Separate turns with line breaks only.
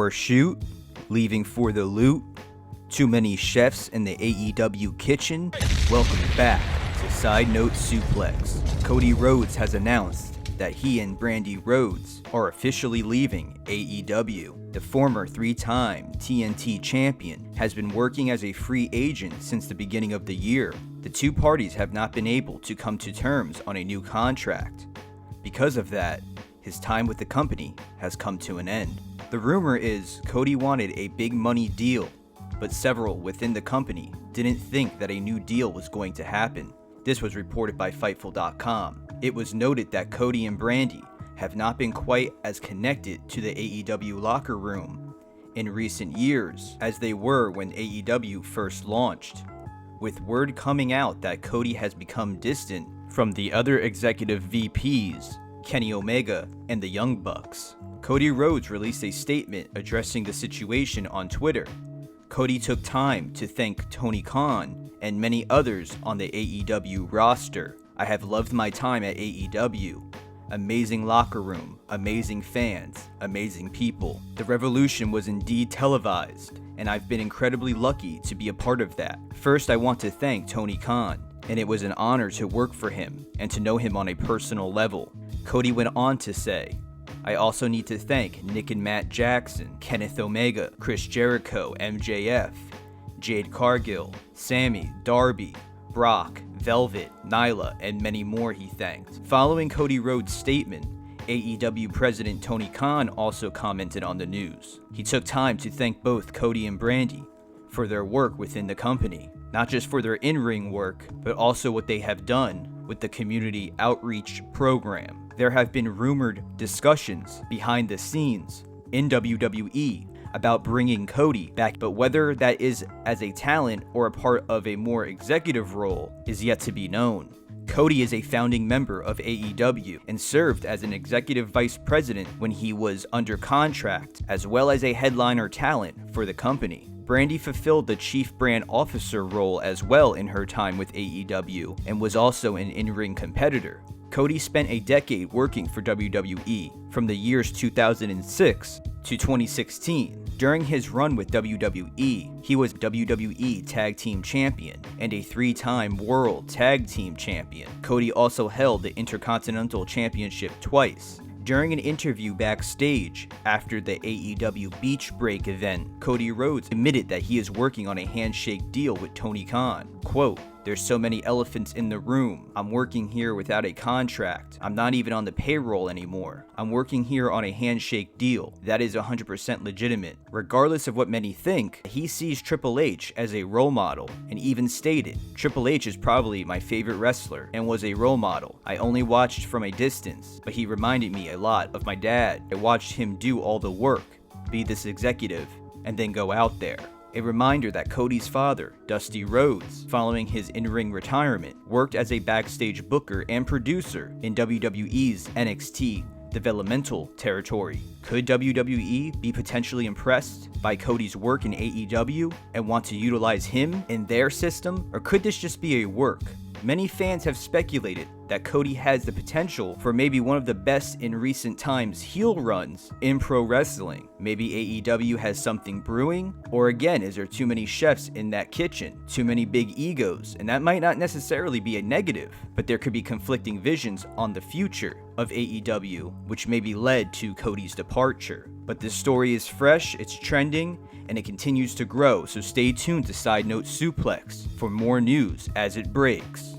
For shoot, leaving for the loot, too many chefs in the AEW kitchen. Welcome back to Sidenote Suplex. Cody Rhodes has announced that he and Brandi Rhodes are officially leaving AEW. The former three-time TNT Champion has been working as a free agent since the beginning of the year. The two parties have not been able to come to terms on a new contract. Because of that, his time with the company has come to an end. The rumor is Cody wanted a big money deal, but several within the company didn't think that a new deal was going to happen. This was reported by Fightful.com. It was noted that Cody and Brandi have not been quite as connected to the AEW locker room in recent years as they were when AEW first launched, with word coming out that Cody has become distant from the other executive VPs, Kenny Omega and the Young Bucks. Cody Rhodes released a statement addressing the situation on Twitter. Cody took time to thank Tony Khan and many others on the AEW roster. I have loved my time at AEW. Amazing locker room, amazing fans, amazing people. The revolution was indeed televised, and I've been incredibly lucky to be a part of that. First, I want to thank Tony Khan, and it was an honor to work for him and to know him on a personal level. Cody went on to say, I also need to thank Nick and Matt Jackson, Kenneth Omega, Chris Jericho, MJF, Jade Cargill, Sammy, Darby, Brock, Velvet, Nyla, and many more he thanked. Following Cody Rhodes' statement, AEW President Tony Khan also commented on the news. He took time to thank both Cody and Brandi for their work within the company, not just for their in-ring work, but also what they have done with the community outreach program. There have been rumored discussions behind the scenes in WWE about bringing Cody back, but whether that is as a talent or a part of a more executive role is yet to be known. Cody is a founding member of AEW and served as an executive vice president when he was under contract, as well as a headliner talent for the company. Brandi fulfilled the chief brand officer role as well in her time with AEW and was also an in-ring competitor. Cody spent a decade working for WWE from the years 2006 to 2016. During his run with WWE, he was WWE Tag Team Champion and a three-time World Tag Team Champion. Cody also held the Intercontinental Championship twice. During an interview backstage after the AEW Beach Break event, Cody Rhodes admitted that he is working on a handshake deal with Tony Khan. Quote, "There's so many elephants in the room. I'm working here without a contract. I'm not even on the payroll anymore. I'm working here on a handshake deal. That is 100% legitimate." Regardless of what many think, he sees Triple H as a role model and even stated, "Triple H is probably my favorite wrestler and was a role model. I only watched from a distance, but he reminded me a lot of my dad. I watched him do all the work, be this executive, and then go out there." A reminder that Cody's father, Dusty Rhodes, following his in-ring retirement, worked as a backstage booker and producer in WWE's NXT developmental territory. Could WWE be potentially impressed by Cody's work in AEW and want to utilize him in their system, or could this just be a work? Many fans have speculated that Cody has the potential for maybe one of the best in recent times heel runs in pro wrestling. Maybe AEW has something brewing, or again, is there too many chefs in that kitchen, too many big egos, and that might not necessarily be a negative, but there could be conflicting visions on the future of AEW, which maybe led to Cody's departure. But this story is fresh, it's trending, and it continues to grow, so stay tuned to Sidenote Suplex for more news as it breaks.